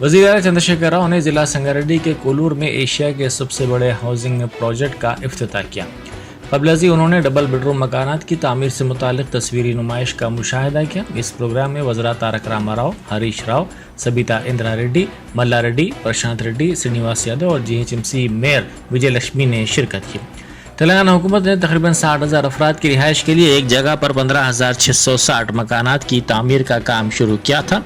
वज़ीर आला चंद्रशेखर राव ने ज़िला संगारेड्डी के कोलूर में एशिया के सबसे बड़े हाउसिंग प्रोजेक्ट का इफ्तिताह किया। क़ब्ल उन्होंने डबल बेडरूम मकानात की तामीर से मुतालिक तस्वीरी नुमाइश का मुशाहिदा किया। इस प्रोग्राम में वज़रा तारक रामा राव, हरीश राव, सबिता इंदिरा रेड्डी, मल्ला रेड्डी, प्रशांत रेड्डी, श्रीनिवास यादव और GHMC मेयर विजय लक्ष्मी ने शिरकत की। तेलंगाना हुकूमत ने तकरीबन 60,000 अफराद की रिहाइश के लिए एक जगह पर 15,660 मकानात की तामीर का काम शुरू किया था।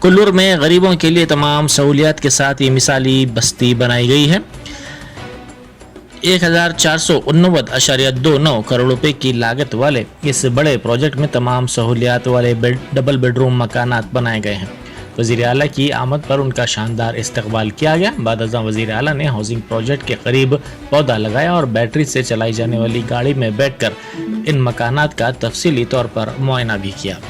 कुल्लूर में गरीबों के लिए तमाम सहूलियात के साथ ये मिसाली बस्ती बनाई गई है। 1489.29 करोड़ रुपए की लागत वाले इस बड़े प्रोजेक्ट में तमाम सहूलियात वाले डबल बेडरूम मकानात बनाए गए हैं। वज़ीर आला की आमद पर उनका शानदार इस्तकबाल किया गया। बाद-अज़ां वज़ीर आला ने हाउसिंग प्रोजेक्ट के करीब पौधा लगाया और बैटरी से चलाई जाने वाली गाड़ी में बैठकर इन मकानात का तफसीली तौर पर मुआयना भी किया।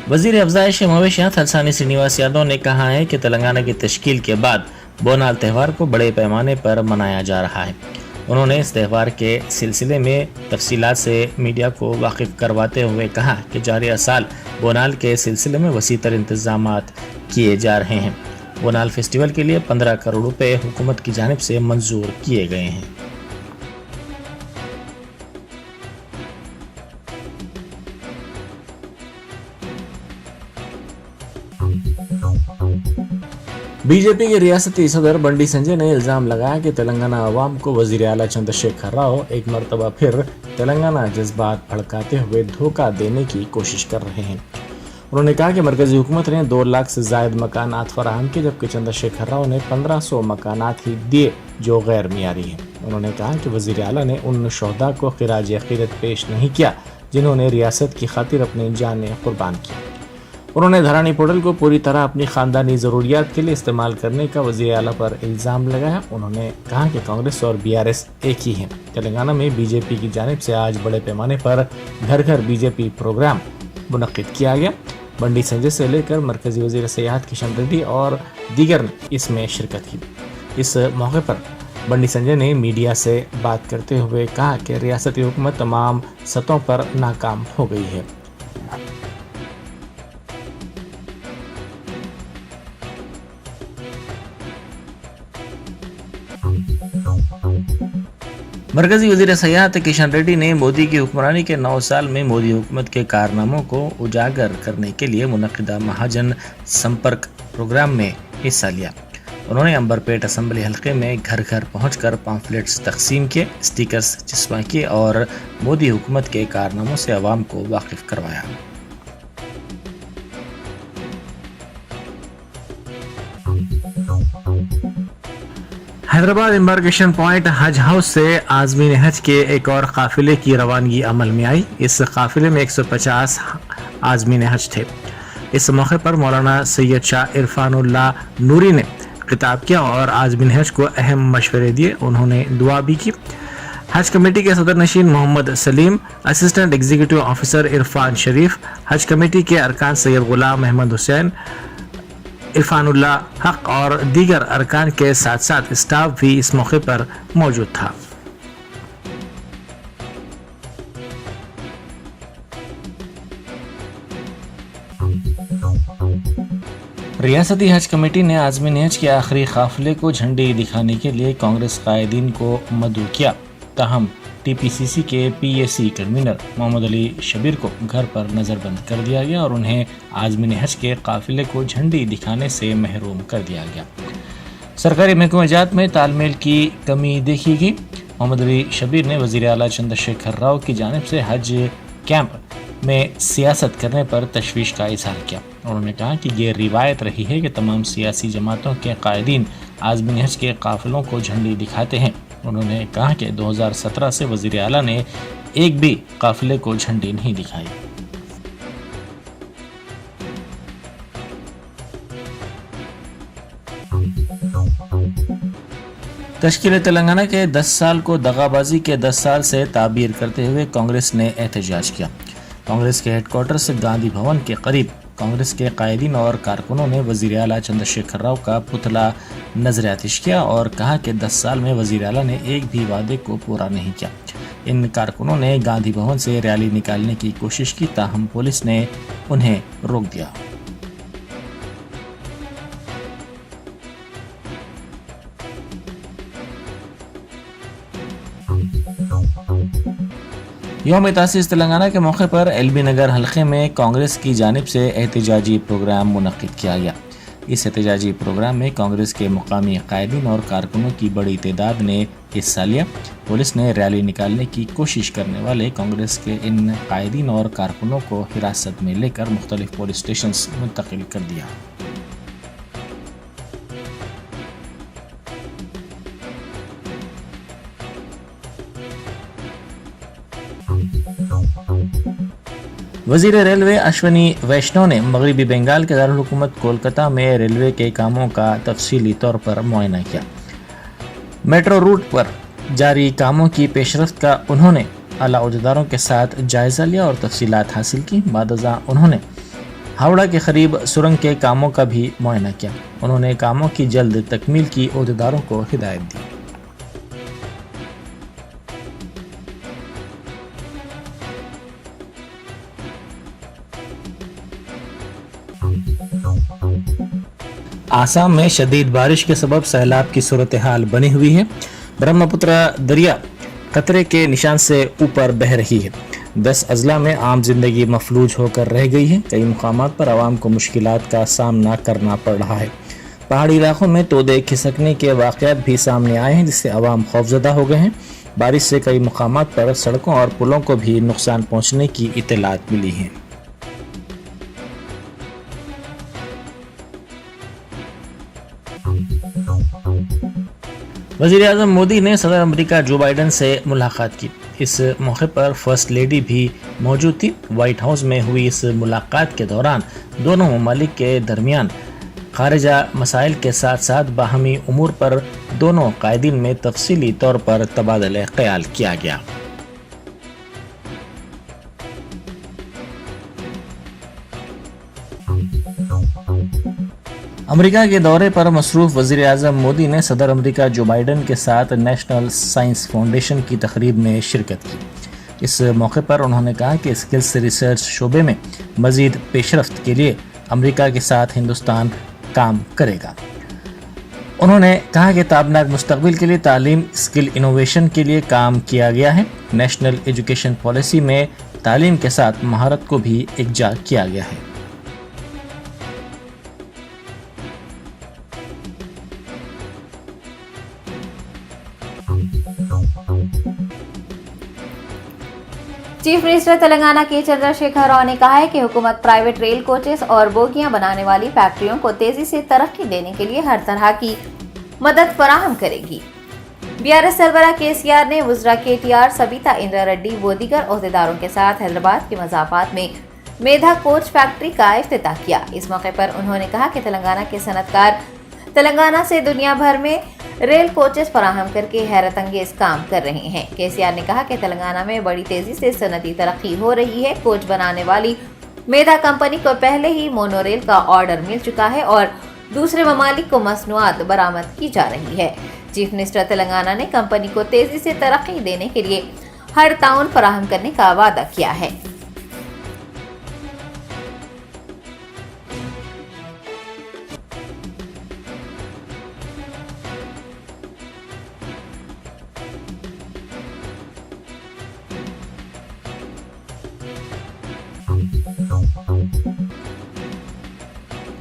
वज़ीर अफ़ज़ाइश मवेशियात हलसानी श्रीनिवास यादव ने कहा है कि तेलंगाना की तश्कील के बाद बोनाल त्यौहार को बड़े पैमाने पर मनाया जा रहा है। उन्होंने इस त्यौहार के सिलसिले में तफसीलात से मीडिया को वाकिफ करवाते हुए कहा कि जारी साल बोनाल के सिलसिले में वसीतर इंतजामात किए जा रहे हैं। बोनाल फेस्टिवल के लिए 15 करोड़ रुपए हुकूमत की जानिब से मंजूर किए गए हैं। बीजेपी के रियासती सदर बंडी संजय ने इल्जाम लगाया कि तेलंगाना अवाम को वज़ीर आला चंद्रशेखर राव एक मरतबा फिर तेलंगाना जज्बात भड़काते हुए धोखा देने की कोशिश कर रहे हैं। उन्होंने कहा कि मरकजी हुकूमत ने 2 लाख से जायद मकानात फराहम किए, जबकि चंद्रशेखर राव ने 1500 मकानात ही दिए जो गैर मियारी हैं। उन्होंने कहा कि वज़ीर आला ने उन शोहदा को खिराज अक़ीदत पेश नहीं किया जिन्होंने रियासत की खातिर अपनी जानें कुर्बान की। उन्होंने धरानी पोर्टल को पूरी तरह अपनी खानदानी ज़रूरियात के लिए इस्तेमाल करने का वज़ीर आला पर इल्ज़ाम लगाया। उन्होंने कहा कि कांग्रेस और BRS एक ही हैं। तेलंगाना में बीजेपी की जानिब से आज बड़े पैमाने पर घर घर बीजेपी प्रोग्राम मुनक्किद किया गया। बंडी संजय से लेकर मरकजी वज़ीर सियाहत किशन रेड्डी और दीगर ने इसमें शिरकत की। इस मौके पर बंडी संजय ने मीडिया से बात करते हुए कहा कि रियासती हुकूमत तमाम सतहों पर नाकाम हो गई है। मरकजी वज़ीर सियाहत किशन रेड्डी ने मोदी की हुक्मरानी के 9 साल में मोदी हुकूमत के कारनामों को उजागर करने के लिए मुनक्किदा महाजन संपर्क प्रोग्राम में हिस्सा लिया। उन्होंने अंबरपेट असम्बली हल्के में घर घर पहुंचकर पम्फलेट्स तकसीम किए, स्टिकर्स चिपका किए और मोदी हुकूमत के कारनामों से अवाम को वाकिफ करवाया। हैदराबाद एम्बार्केशन पॉइंट हज हाउस से आज़मीन हज के एक और काफिले की रवानगी अमल में आई। इस काफिले में 150 आज़मीन हज थे। इस मौके पर मौलाना सैयद शाह इरफानुल्लाह नूरी ने खिताब किया और आज़मीन हज को अहम मशवरे दिए। उन्होंने दुआ भी की। हज कमेटी के सदर नशीन Mohammed Salim, assistant executive officer Irfan Sharif, Haj committee के अरकान सैयद गुलाम अहमद हुसैन, इरफानुल्लाह हक और दीगर अरकान के साथ साथ स्टाफ भी इस मौके पर मौजूद था। रियासती हज कमेटी ने आज़मीन हज के आखिरी काफिले को झंडी दिखाने के लिए कांग्रेस कायदीन को मदऊ किया। ताहम TPCC के PAC कन्वीनर मोहम्मद अली शबीर को घर पर नज़रबंद कर दिया गया और उन्हें आज़मीन हज के काफिले को झंडी दिखाने से महरूम कर दिया गया। सरकारी महकमा जात में तालमेल की कमी देखी गई। मोहम्मद अली शबीर ने वज़ीर आला चंद्रशेखर राव की जानिब से हज कैंप में सियासत करने पर तशवीश का इजहार किया। उन्होंने कहा कि ये रिवायत रही है कि तमाम सियासी जमातों के कायदीन आज़मीन हज के काफिलों को झंडी दिखाते हैं। उन्होंने कहा कि 2017 से वज़ीर आला ने एक भी काफिले को झंडी नहीं दिखाई। तश्कील तेलंगाना के 10 साल को दगाबाजी के 10 साल से ताबीर करते हुए कांग्रेस ने एहतजाज किया। कांग्रेस के हेडक्वार्टर से गांधी भवन के करीब कांग्रेस के कायदीन और कारकुनों ने वजीर आला चंद्रशेखर राव का पुतला नजर आतिश किया और कहा कि 10 साल में वजीर आला ने एक भी वादे को पूरा नहीं किया। इन कारकुनों ने गांधी भवन से रैली निकालने की कोशिश की, ताहम पुलिस ने उन्हें रोक दिया। यौम तासीस तेलंगाना के मौके पर एलबी नगर हलके में कांग्रेस की जानिब से एहतजाजी प्रोग्राम मुनक्किद किया गया। इस एहतजाजी प्रोग्राम में कांग्रेस के मुकामी कायदीन और कारकुनों की बड़ी तादाद ने हिस्सा लिया। पुलिस ने रैली निकालने की कोशिश करने वाले कांग्रेस के इन कायदीन और कारकुनों को हिरासत में लेकर मुख्तलिफ पुलिस स्टेशन मुंतकिल कर दिया। वजीर रेलवे अश्वनी वैष्णव ने मगरबी बंगाल के दारुल हुकूमत कोलकाता में रेलवे के कामों का तफसीली तौर पर मुआयना किया। मेट्रो रूट पर जारी कामों की पेशरफ्त का उन्होंने आला अहदेदारों के साथ जायजा लिया और तफसीलात हासिल की। बादजा उन्होंने हावड़ा के करीब सुरंग के कामों का भी मुआयना किया। उन्होंने कामों की जल्द तकमील की अहदेदारों को हिदायत दी। आसाम में शदीद बारिश के सबब सैलाब की सूरत हाल बनी हुई है। ब्रह्मपुत्र दरिया खतरे के निशान से ऊपर बह रही है। 10 अजला में आम जिंदगी मफलूज होकर रह गई है। कई मुकामात पर आवाम को मुश्किलात का सामना करना पड़ रहा है। पहाड़ी इलाकों में तोदे खिसकने के वाक़यात भी सामने आए हैं, जिससे आवाम खौफजदा हो गए हैं। बारिश से कई मुकामात पर सड़कों और पुलों को भी नुकसान पहुँचने की इत्तलात मिली है। वज़ीर आज़म मोदी ने सदर अमेरिका जो बाइडन से मुलाकात की। इस मौके पर फर्स्ट लेडी भी मौजूद थी। व्हाइट हाउस में हुई इस मुलाकात के दौरान दोनों ममालिक के दरमियान खारिजा मसाइल के साथ साथ बाहमी उमूर पर दोनों कायदीन में तफसीली तौर पर तबादला ख्याल किया गया। अमेरिका के दौरे पर मसरूफ वज़ीर आज़म मोदी ने सदर अमेरिका जो बाइडन के साथ नेशनल साइंस फाउंडेशन की तकरीब में शिरकत की। इस मौके पर उन्होंने कहा कि स्किल्स रिसर्च शोबे में मज़ीद पेशरफ्त के लिए अमेरिका के साथ हिंदुस्तान काम करेगा। उन्होंने कहा कि ताबनाक मुस्तकबिल के लिए तालीम स्किल इनोवेशन के लिए काम किया गया है। नेशनल एजुकेशन पॉलिसी में तालीम के साथ महारत को भी इकजा किया गया है। चीफ मिनिस्टर तेलंगाना के चंद्रशेखर राव ने कहा है कि हुकूमत प्राइवेट रेल कोचेस और बोगियां बनाने वाली फैक्ट्रियों को तेजी से तरक्की देने के लिए हर तरह की मदद फराहम करेगी। बीआरएस सरबराह केसीआर ने वुज़रा केटीआर, सबिता इंद्रा रेड्डी व दीगर ओहदेदारों के साथ हैदराबाद के मज़ाफात में मेधा कोच फैक्ट्री का इफ्तिताह किया। इस मौके पर उन्होंने कहा कि तेलंगाना के सनतकार तेलंगाना से दुनिया भर में रेल कोचेस फराहम करके हैरत अंगेज काम कर रहे हैं। केसीआर ने कहा कि तेलंगाना में बड़ी तेजी से सनती तरक्की हो रही है। कोच बनाने वाली मेधा कंपनी को पहले ही मोनोरेल का ऑर्डर मिल चुका है और दूसरे ममालिक को मसनूआत बरामद की जा रही है। चीफ मिनिस्टर तेलंगाना ने कंपनी को तेजी से तरक्की देने के लिए हर ताउन फराहम करने का वादा किया है।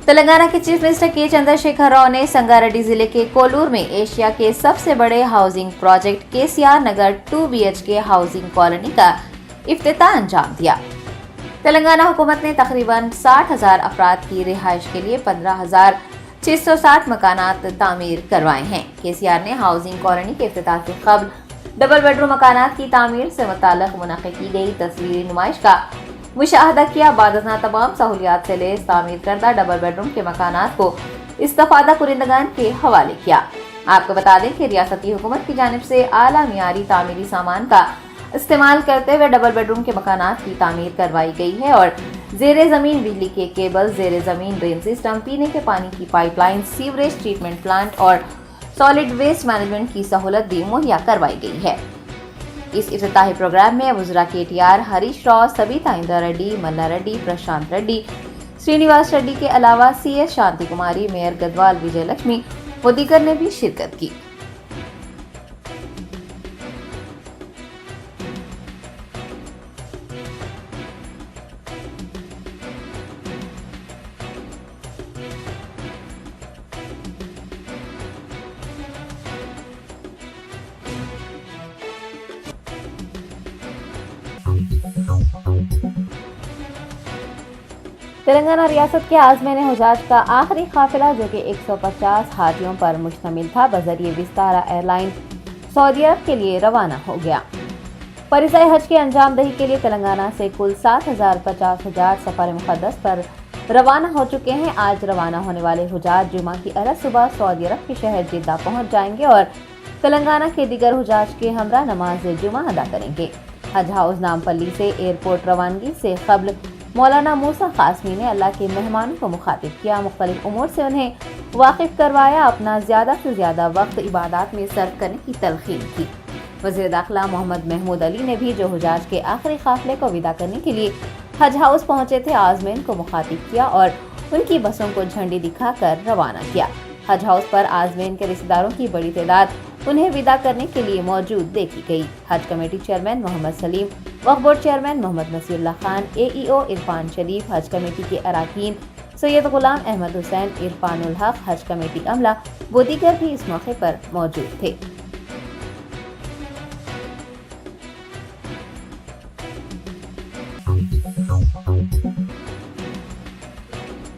तेलंगाना के चीफ मिनिस्टर के चंद्रशेखर राव ने संगारेड्डी जिले के कोलूर में एशिया के सबसे बड़े हाउसिंग प्रोजेक्ट केसीआर नगर 2 BHK हाउसिंग कॉलोनी का इफ्तिताह अंजाम दिया। तेलंगाना हुकूमत ने तकरीबन 60,000 अफराद की रिहाइश के लिए 15,660 मकानात तामीर करवाए हैं। केसीआर ने हाउसिंग कॉलोनी के इफ्तिताह के कबल डबल बेडरूम मकानात की तामीर से मुताल्लिक मुनक़िद की गई तस्वीरी नुमाइश का मुशाहदा किया। बादना तमाम सहूलियात से लैस तामीर करदा डबल बेडरूम के मकानात को इस्तफादा कुरिंदगान के हवाले किया। आपको बता दें कि रियासती हुकूमत की जानिब से आला मियारी तामीरी सामान का इस्तेमाल करते हुए डबल बेडरूम के मकानात की तामीर करवाई गई है और जेर जमीन बिजली के केबल, जेर जमीन ड्रेन सिस्टम, पीने के पानी की पाइपलाइन, सीवरेज ट्रीटमेंट प्लांट और सॉलिड वेस्ट मैनेजमेंट की सहूलत भी मुहैया करवाई गई है। इस इफ्तिताही प्रोग्राम में वज़रा KTR, हरीश राव, सबिता इंद्रा रेड्डी, मन्ना रेड्डी, प्रशांत रेड्डी, श्रीनिवास रेड्डी के अलावा CS शांति कुमारी, मेयर गदवाल विजय लक्ष्मी व दीगर ने भी शिरकत की। तेलंगाना रियासत के आज़मीन हुजाज का आखिरी काफिला जो कि 150 हाजियों पर मुश्तमिल था, बजरिए विस्तारा एयरलाइन सऊदी अरब के लिए रवाना हो गया। फरीज़ाए हज की अंजाम दही के लिए तेलंगाना से कुल 7,50 हुजाज सफर मुक़द्दस पर रवाना हो चुके हैं। आज रवाना होने वाले हुजाज जुमा की अरस सुबह सऊदी अरब के शहर जिद्दा पहुंच जाएंगे और तेलंगाना के दीगर हुजाज के हमरा नमाज जुमा अदा करेंगे। हज हाउस नामपल्ली से एयरपोर्ट रवानगी से कबल मौलाना मूसा कासमी ने अल्लाह के मेहमानों को मुखातिब किया, मुख्तलिफ उमूर से उन्हें वाकिफ करवाया, अपना ज़्यादा से ज़्यादा वक्त इबादत में सर्फ करने की तलकीन की। वज़ीर दाखिला मोहम्मद महमूद अली ने भी जो हुजाज के आखिरी काफिले को विदा करने के लिए हज हाउस पहुंचे थे, आज़मीन को मुखातिब किया और उनकी बसों को झंडी दिखाकर रवाना किया। हज हाउस पर आज़मीन के रिश्तेदारों की बड़ी तादाद उन्हें विदा करने के लिए मौजूद देखी गई। Haj committee chairman Mohammed Salim, Waqf board chairman Mohammed Nasirullah Khan, AEO Irfan Sharif, Haj committee के अराकीन सैयद गुलाम अहमद हुसैन, इरफानुल हक, हज कमेटी अमला व दीगर भी इस मौके पर मौजूद थे।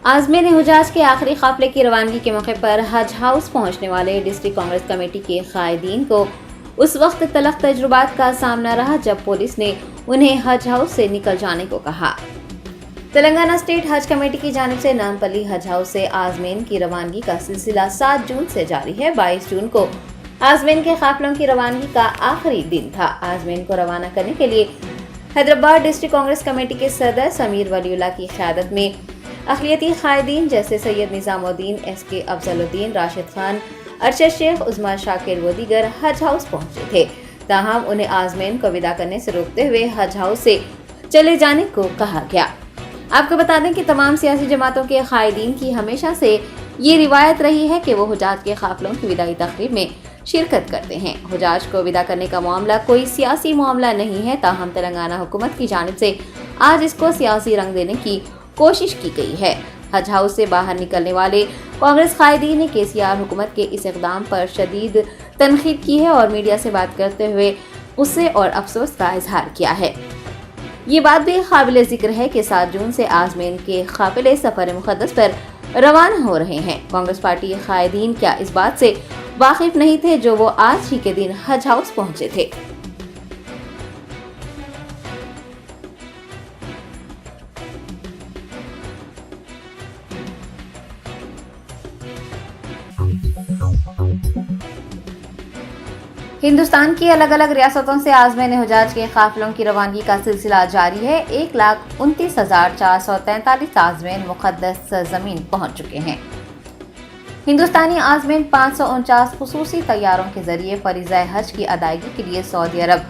आज़मीन हुजाज के आखिरी काफिले की रवानगी के मौके पर हज हाउस पहुंचने वाले डिस्ट्रिक्ट कांग्रेस कमेटी के कायदीन को उस वक्त तलख तजुर्बात का सामना रहा जब पुलिस ने उन्हें हज हाउस से निकल जाने को कहा। तेलंगाना स्टेट हज कमेटी की जानिब से नामपल्ली हज हाउस से आज़मीन की रवानगी का सिलसिला 7 जून से जारी है। 22 जून को आज़मीन के काफिलों की रवानगी का आखिरी दिन था। आज़मीन को रवाना करने के लिए हैदराबाद डिस्ट्रिक्ट कांग्रेस कमेटी के सदर समीर वलीउल्लाह की क़यादत में अक़लियती कायदीन जैसे सैयद निज़ामुद्दीन, SK अफजलुद्दीन, राशिद खान, अरशद शेख, उस्मान शाकिर व दीगर हज हाउस पहुंचे थे। ताहम उन्हें आज़मीन को विदा करने से रोकते हुए हज हाउस से चले जाने को कहा गया। आपको बता दें कि तमाम सियासी जमातों के कायदीन की हमेशा से ये रिवायत रही है कि वो हुजाज के काफिलों की विदाई तकरीब में शिरकत करते हैं। हुजाज को विदा करने का मामला कोई सियासी मामला नहीं है, ताहम तेलंगाना हुकूमत की जानिब से आज इसको सियासी रंग देने की कोशिश की गई है। हज हाउस से बाहर निकलने वाले कांग्रेस कायदीन ने KCR हुकूमत के इस इक़दाम पर शदीद तनकीद की है और मीडिया से बात करते हुए गुस्से और अफसोस का इजहार किया है। ये बात भी काबिल जिक्र है कि 7 जून से आज़मीन के काफिले सफर मुक़द्दस पर रवाना हो रहे हैं। कांग्रेस पार्टी कायदीन क्या इस बात से वाकिफ नहीं थे जो वो आज ही के दिन हज हाउस पहुंचे थे। हिंदुस्तान की अलग अलग रियासतों से आज़मीन हुजाज के काफिलों की रवानगी का सिलसिला जारी है। 1,29,443 आज़मीन मुक़द्दस ज़मीन पहुंच चुके हैं। हिंदुस्तानी आज़मीन 549 खुसूसी तैयारों के जरिए फरीज़ाए हज की अदायगी के लिए सऊदी अरब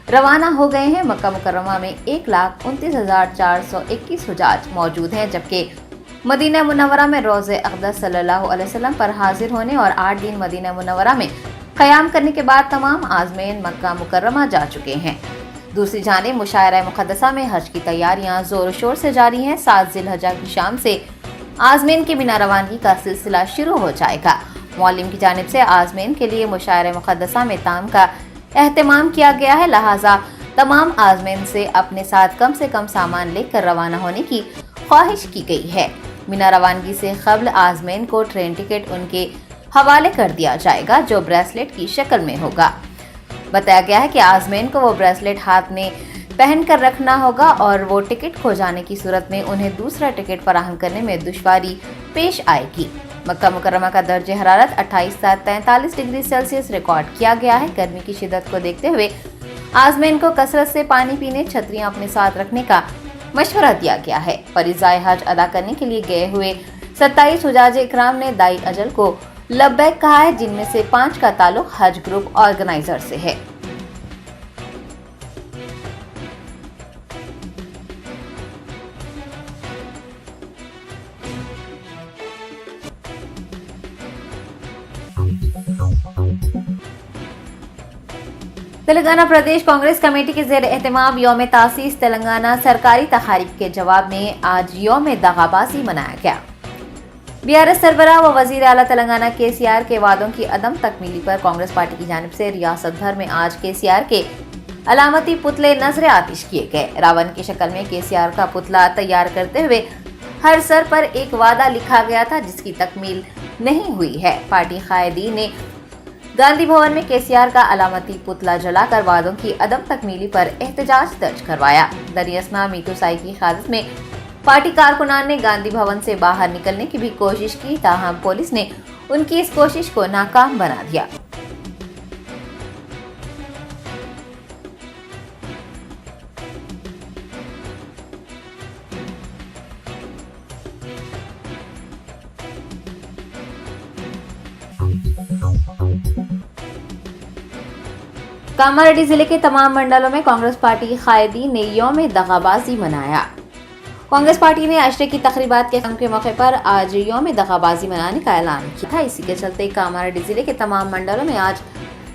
रवाना हो गए हैं। मक्का मुकर्रमा में 1,29,421 हुजाज मौजूद हैं, जबकि मदीना मुनव्वरा में रोज़े अक़दस सल्लल्लाहु अलैहि वसल्लम पर हाजिर होने और 8 दिन मदीना मुनव्वरा में क़याम करने के बाद तमाम आज़मीन मक्का मुकर्रमा जा चुके हैं। दूसरी जानिब मुशायरा मुक़द्दसा में हज की तैयारियां ज़ोर शोर से जारी हैं। 7 ज़िलहज्जा की शाम से आज़मीन की बिना रवानगी का सिलसिला शुरू हो जाएगा। मौलिम की जानिब से आज़मीन के लिए मुशायरा मुक़द्दसा में ताम का एहतमाम किया गया है, लिहाजा तमाम आज़मीन से अपने साथ कम से कम सामान लेकर रवाना होने की ख्वाहिश की गई है। बिना रवानगी से क़ब्ल आज़मीन को ट्रेन टिकट उनके हवाले कर दिया जाएगा, जो ब्रेसलेट की शक्ल में होगा। बताया गया है कि आज़मीन को वो ब्रेसलेट हाथ में पहन कर रखना होगा और वो टिकट खो जाने की सूरत में उन्हें दूसरा टिकट फराहम करने में दुश्वारी पेश आएगी। मक्का मुकर्रमा का दर्जे हरारत 28 से 43 डिग्री सेल्सियस रिकॉर्ड किया गया है। गर्मी की शिद्दत को देखते हुए आज़मीन को कसरत से पानी पीने, छतरियां अपने साथ रखने का मशवरा दिया गया है। फरीज़ाए हज अदा करने के लिए गए हुए 27 हुजाज इकराम ने दाई अजल को लब्बैक कहा है, जिनमें से 5 का ताल्लुक हज ग्रुप ऑर्गेनाइजर से है। तेलंगाना प्रदेश कांग्रेस कमेटी के ज़ेर एहतमाम यौम तासीस तेलंगाना सरकारी तकारीब के जवाब में आज यौम दगाबाजी मनाया गया। बीआरएस सरबराह व वजीर आला तेलंगाना केसीआर के वादों की अदम तकमीली पर कांग्रेस पार्टी की जानिब से रियासत भर में आज केसीआर के अलामती पुतले नजर आतिश किए गए। रावण की शक्ल में केसीआर का पुतला तैयार करते हुए हर सर पर एक वादा लिखा गया था, जिसकी तकमील नहीं हुई है। पार्टी कायदीन ने गांधी भवन में केसीआर का अलामती पुतला जलाकर वादों की अदम तकमीली पर एहतजाज दर्ज करवाया। दरियासना मीतू साई की क़यादत में पार्टी कारकुनान ने गांधी भवन से बाहर निकलने की भी कोशिश की, ताहम पुलिस ने उनकी इस कोशिश को नाकाम बना दिया। कामारेड्डी जिले के तमाम मंडलों में कांग्रेस पार्टी कायदीन ने यौम दगाबाजी मनाया। कांग्रेस पार्टी ने अशरे की तकरीबात के मौके पर आज यौम दगाबाजी मनाने का ऐलान किया था। इसी के चलते कामारेड्डी जिले के तमाम मंडलों में आज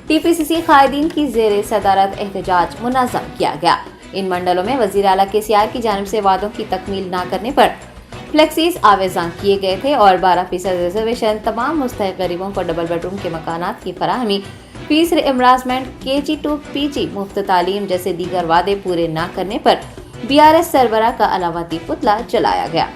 टीपीसीसी कायदीन की ज़ेर सदारत एहतजाज मुनज़्ज़म किया गया। इन मंडलों में वज़ीर आला केसीआर की जानिब से वादों की तकमील न करने पर फ्लेक्सीज आवेज़ान किए गए थे और 12% रिजर्वेशन, तमाम मुस्तहिक़ गरीबों को डबल बेडरूम के मकानात की फराहमी, fees reimbursement, KG to PG मुफ्त तालीम जैसे दीगर वादे पूरे न करने पर बीआरएस सरबराह का अलामती पुतला जलाया गया।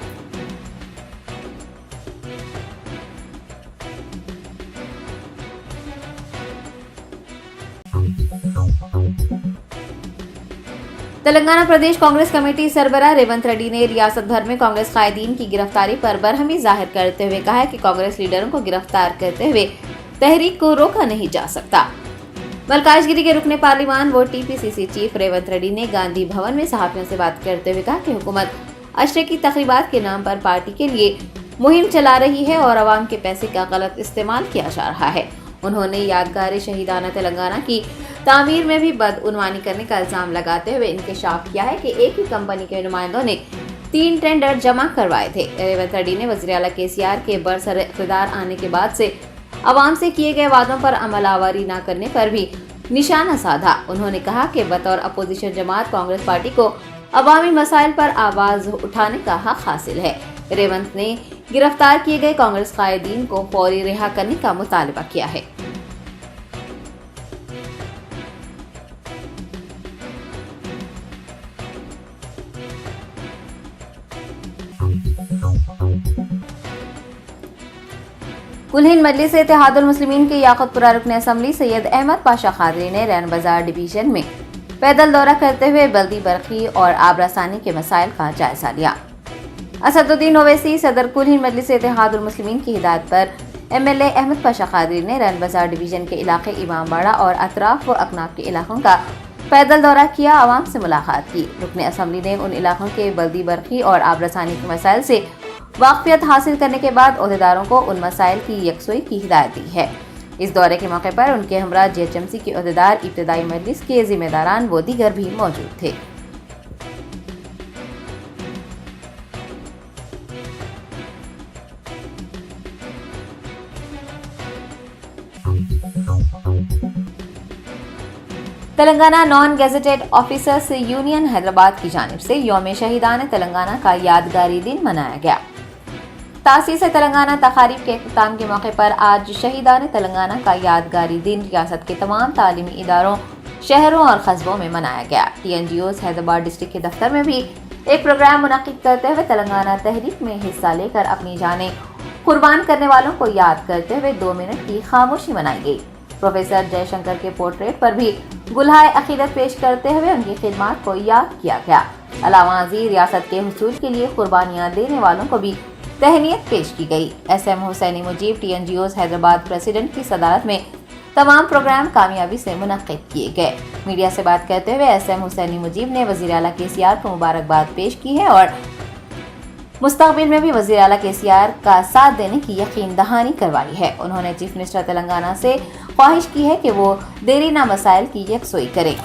तेलंगाना प्रदेश कांग्रेस कमेटी सरबराह रेवंत रेड्डी ने रियासत भर में कांग्रेस कायदीन की गिरफ्तारी पर बरहमी जाहिर करते हुए कहा है कि कांग्रेस लीडरों को गिरफ्तार करते हुए तहरीक को रोका नहीं जा सकता। मलकाजगिरी के रुकने पार्लिमान व टीपीसीसी चीफ रेवंत रेड्डी ने गांधी भवन में सहाफियों से बात करते हुए कहा कि हुकूमत अशरे की तकरीबात के नाम पर पार्टी के लिए मुहिम चला रही है और अवाम के पैसे का गलत इस्तेमाल किया जा रहा है। उन्होंने यादगार शहीदाना तेलंगाना की तामीर में भी बदउनवानी करने का इल्जाम लगाते हुए इंकशाफ किया है कि एक ही कंपनी के नुमाइंदों ने 3 टेंडर जमा करवाए थे। रेवंत रेड्डी ने वज़ीर आला केसीआर के बरसर इक़्तिदार आने के बाद से अवाम से किए गए वादों पर अमल आवारी न करने पर भी निशाना साधा। उन्होंने कहा कि बतौर अपोजिशन जमात कांग्रेस पार्टी को अवामी मसाइल पर आवाज उठाने का हक हासिल है। रेवंत ने गिरफ्तार किए गए कांग्रेस कायदीन को फौरी रिहा करने का मुतालबा किया है। कुल हिंद मजलिस इत्तेहादुल मुस्लिमीन के याकूतपुरा रुकन असम्बली सैयद अहमद पाशा कादरी ने रैन बाजार डिवीजन में पैदल दौरा करते हुए बल्दी बरकी और आबरासानी के मसाइल का जायजा लिया। असदुद्दीन ओवैसी सदर कुल हिंद मजलिस इत्तेहादुल मुस्लिमीन की हिदायत पर MLA अहमद पाशा कादरी ने रैन बाजार डिवीजन के इलाके इमामबाड़ा और अतराफ व अकनाफ के इलाकों का पैदल दौरा किया, आवाम से मुलाकात की। रुकन असम्बली ने उन इलाकों के बल्दी बरकी और आबरासानी के मसाइल से वाक़फियत हासिल करने के बाद ओहदेदारों को उन मसाइल की यकसुई की हिदायत दी है। इस दौरे के मौके पर उनके हमरा GHMC के ओहदेदार, इब्तदाई मजलिस के जिम्मेदारान व दीगर भी मौजूद थे। Telangana non gazetted officers union Hyderabad की जानिब से यौम शहीदान तेलंगाना का यादगारी दिन मनाया गया। तासीस तेलंगाना तकारीब के इख्तिताम के मौके पर आज शहीदान तेलंगाना का यादगारी दिन रियासत के तमाम तालीमी इदारों, शहरों और कस्बों में मनाया गया। TNGOs हैदराबाद डिस्ट्रिक्ट के दफ्तर में भी एक प्रोग्राम मुनक्किद करते हुए तेलंगाना तहरीक में हिस्सा लेकर अपनी जानें कुर्बान करने वालों को याद करते हुए 2 मिनट की खामोशी मनाई गई। प्रोफेसर जयशंकर के पोर्ट्रेट पर भी गुलहाए अकीदत पेश करते हुए उनकी खिदमत को याद किया गया। अलावाजी रियासत के हुसूल के लिए कुर्बानियां देने वालों को भी तहनीत पेश की गई। SM Husaini Mujeeb TNGOs Hyderabad president की सदारत में तमाम प्रोग्राम कामयाबी से मुनक्किद किए गए। मीडिया से बात करते हुए SM हुसैनी मुजीब ने वज़ीर आला KCR को मुबारकबाद पेश की है और मुस्तकबिल में भी वज़ीर आला KCR का साथ देने की यकीन दहानी करवाई है। उन्होंने चीफ मिनिस्टर तेलंगाना से ख्वाहिश की है कि वो देरीना मसाइल की यकसोई करें।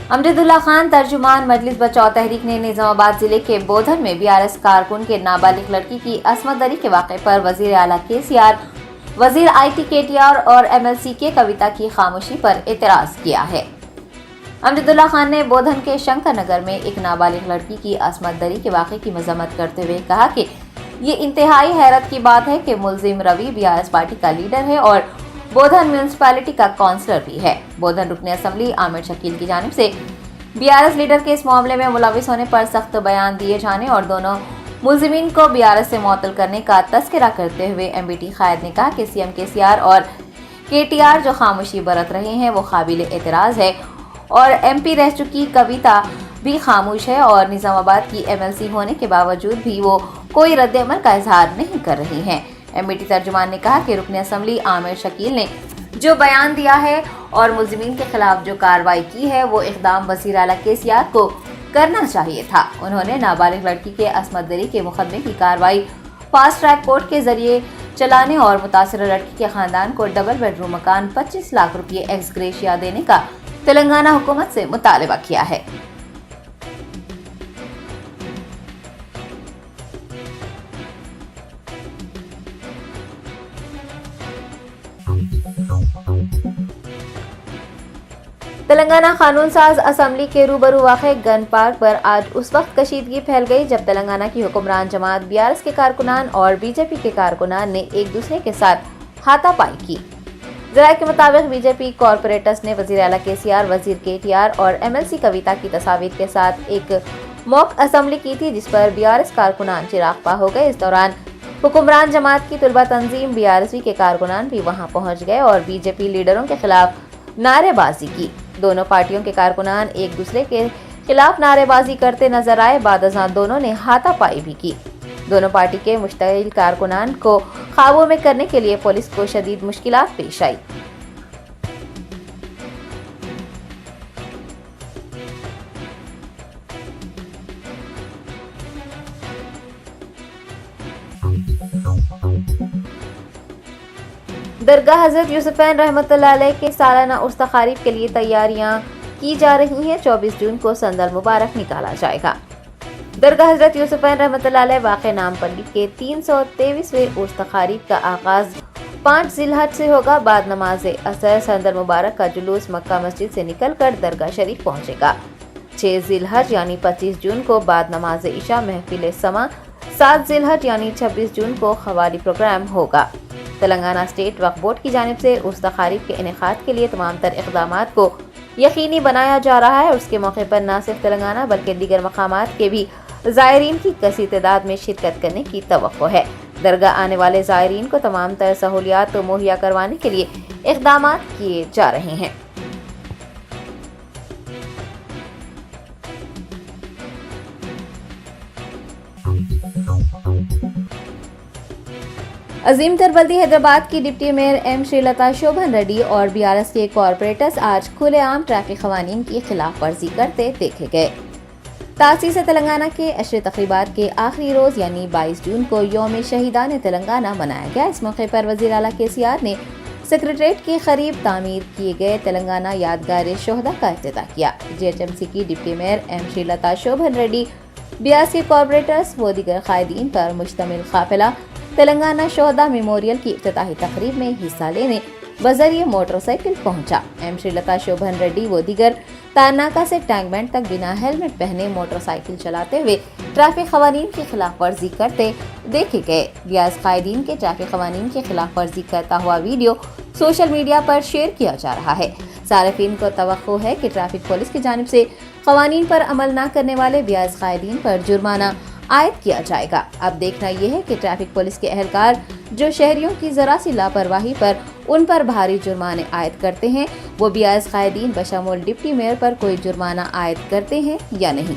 अमजदुल्ला खान तर्जुमान मजलिस बचाओ तहरीक ने निजामाबाद जिले के बोधन में BRS कारकुन के नाबालिग लड़की की असमत दरी के वाक़े पर वज़ीर आला KCR, वज़ीर IT KTR और MLC के कविता की खामोशी पर एतराज़ किया है। अमजदुल्ला खान ने बोधन के शंकर नगर में एक नाबालिग लड़की की असमत दरी के वाक़े की मजम्मत करते हुए कहा कि ये इंतहाई हैरत की बात है कि मुल्जिम रवि BRS पार्टी का लीडर है और बोधन म्यूनिसिपैलिटी का काउंसलर भी है। बोधन रुकने असम्बली आमिर शकील की जानिब से BRS लीडर के इस मामले में मुलविस होने पर सख्त बयान दिए जाने और दोनों मुल्जिमीन को BRS से मुअत्तल करने का तस्करा करते हुए MBT कायद ने कहा कि CM KCR और KTR जो खामोशी बरत रहे हैं वो काबिल एतराज़ है और MP रह चुकी कविता भी खामोश है और निजामाबाद की MLC होने के बावजूद भी वो कोई रद्द-ए-अमल का इजहार नहीं कर रही हैं। MBT तर्जुमान ने कहा कि रुकने असम्बली आमिर शकील ने जो बयान दिया है और मुल्जिमीन के खिलाफ जो कार्रवाई की है वो इक़दाम वज़ीर आला KCR को करना चाहिए था। उन्होंने नाबालिग लड़की के असमत दरी के मुकदमे की कार्रवाई फास्ट ट्रैक कोर्ट के जरिए चलाने और मुतासिरा लड़की के खानदान को डबल बेडरूम मकान 25 लाख रुपये एक्स ग्रेशिया देने का तेलंगाना हुकूमत से मुतालबा किया है। तेलंगाना कानून साज असम्बली के रूबरू वाक़े गन पार्क पर आज उस वक्त कशीदगी फैल गई जब तेलंगाना की हुक्मरान जमात BRS के कारकुनान और BJP के कारकुनान ने एक दूसरे के साथ हाथापाई की। ज़राए के मुताबिक BJP कॉरपोरेटर्स ने वज़ीर आला KCR, वज़ीर KTR और MLC कविता की तस्वीर के साथ एक मॉक असम्बली की थी जिस पर BRS कारकुनान चिरागपा हो गए। इस दौरान हुक्मरान जमात की तुलबा तंजीम BRSV के कारकुनान भी वहां पहुंच गए और BJP लीडरों के खिलाफ नारेबाजी की। दोनों पार्टियों के कारकुनान एक दूसरे के खिलाफ नारेबाजी करते नजर आए। बाद अज़ां दोनों ने हाथापाई भी की। दोनों पार्टी के मुश्तइल कारकुनान को काबू में करने के लिए पुलिस को शदीद मुश्किलात पेश आई। दरगाह हजरत यूसुफैन रहमतुल्लाह अलैह के सालाना उर्स तकारीब के लिए तैयारियां की जा रही हैं। 24 जून को संदल मुबारक निकाला जाएगा। दरगाह हजरत यूसुफैन रहमतुल्लाह अलैह वाक़े नामपल्ली के 323वें उर्स तकारीब का आगाज 5 ज़िलहज से होगा। बाद नमाज असर संदल मुबारक का जुलूस मक्का मस्जिद से निकलकर दरगाह शरीफ पहुंचेगा। 6 ज़िलहज यानी 25 जून को बाद नमाज इशा महफिल समा, 7 ज़िलहज यानी 26 जून को ख़वाली प्रोग्राम होगा। तेलंगाना स्टेट वक्फ बोर्ड की जानिब से उर्स तकारीब के इनेकाद के लिए तमाम तर इक़दामात को यकीनी बनाया जा रहा है। उसके मौके पर न सिर्फ तेलंगाना बल्कि दीगर मकामात के भी ज़ायरीन की कसी तादाद में शिरकत करने की तवक्को है। दरगाह आने वाले ज़ायरीन को तमाम तर सहूलियात मुहैया करवाने के लिए इक़दामात किए जा रहे हैं। अजीम तरबल्दी हैदराबाद की डिप्टी मेयर M श्रीलता शोभन रेड्डी और BRS के कॉरपोरेटर्स आज खुलेआम ट्रैफिक क़वानीन की खिलाफ वर्जी करते देखे गए। तासीस तेलंगाना के अशरे तक़रीबात के आखिरी रोज़ यानी 22 जून को यौम शहीदान तेलंगाना मनाया गया। इस मौके पर वज़ीर आला KCR ने सेक्रेटरीट के करीब तामीर किए गए तेलंगाना यादगार शोहदा का इफ्तिताह किया। GHMC की डिप्टी मेयर M श्रीलता शोभन रेड्डी, BRS के कॉरपोरेटर्स व दीगर कायदीन पर मुश्तमिल काफिला तेलंगाना शोहदा मेमोरियल की इफ्तिताही तकरीब में हिस्सा लेने बजरिए मोटरसाइकिल पहुंचा। M श्रीलता शोभन रेड्डी वो दीगर तारनाका से टैंक बैंड तक बिना हेलमेट पहने मोटरसाइकिल चलाते हुए ट्रैफिक क़वानीन की खिलाफ वर्जी करते देखे गए। BRS कायदीन के ट्रैफिक क़वानीन की खिलाफ वर्जी करता हुआ वीडियो सोशल मीडिया पर शेयर किया जा रहा है। सारिफीन को तवक्को है कि ट्रैफिक पुलिस की जानिब से क़वानीन पर अमल न करने वाले BRS कायदीन पर जुर्माना आयद किया जाएगा। अब देखना यह है कि ट्रैफिक पुलिस के एहलकार जो शहरियों की जरा सी लापरवाही पर उन पर भारी जुर्माने आयद करते हैं, वो भी आज कायदीन बशमूल डिप्टी मेयर पर कोई जुर्माना आयद करते हैं या नहीं।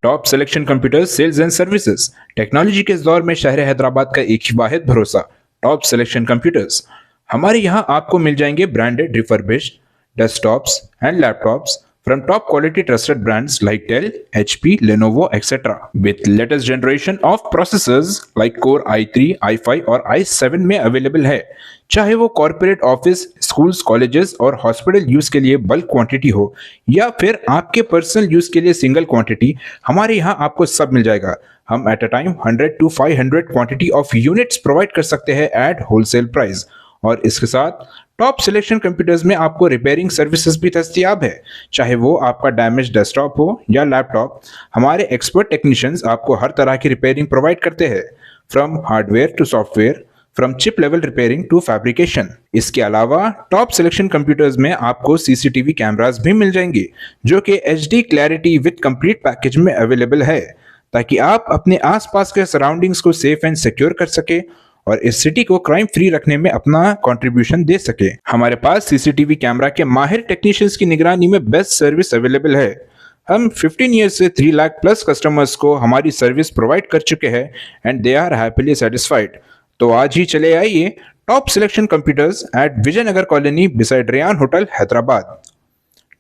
Top selection computers sales and services. Technology के इस दौर में शहर हैदराबाद का एक ही वाहिद भरोसा टॉप सिलेक्शन कंप्यूटर्स। हमारे यहाँ आपको मिल जाएंगे branded refurbished desktops and laptops from top quality trusted brands like Dell, HP, Lenovo, etc. with latest generation of processors like Core i3, i5 और i7 में अवेलेबल है। चाहे वो कॉर्पोरेट ऑफिस, स्कूल्स, कॉलेजेस और हॉस्पिटल यूज के लिए bulk quantity हो या फिर आपके पर्सनल यूज के लिए सिंगल क्वांटिटी, हमारे यहाँ आपको सब मिल जाएगा। हम at a time 100 to 500 quantity of units provide कर सकते हैं एट होलसेल प्राइस। और इसके साथ टॉप सिलेक्शन कंप्यूटर्स में आपको रिपेयरिंग सर्विसेज भी दस्तियाब है। चाहे वो आपका डैमेज डेस्कटॉप हो या लैपटॉप, हमारे एक्सपर्ट टेक्नीशियंस आपको हर तरह की रिपेयरिंग प्रोवाइड करते हैं, from hardware to software, from chip level repairing to fabrication. इसके अलावा टॉप सिलेक्शन कंप्यूटर्स में आपको सीसीटीवी कैमरास भी मिल जाएंगे जो कि HD clarity with complete package में अवेलेबल है, ताकि आप अपने आसपास के सराउंडिंग्स को सेफ एंड सिक्योर कर सके और इस सिटी को क्राइम फ्री रखने में अपना कंट्रीब्यूशन दे सके। हमारे पास सीसीटीवी कैमरा के माहिर टेक्नीशियंस की निगरानी में बेस्ट सर्विस अवेलेबल है। हम 15 ईयर्स से 3 लाख प्लस कस्टमर्स को हमारी सर्विस प्रोवाइड कर चुके हैं and they are happily satisfied. तो आज ही चले आइए top selection computers at Vijayanagar colony beside Rayan hotel Hyderabad.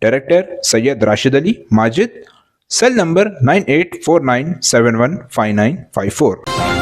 Director Syed Rashid Ali Majid, cell number 9849715954।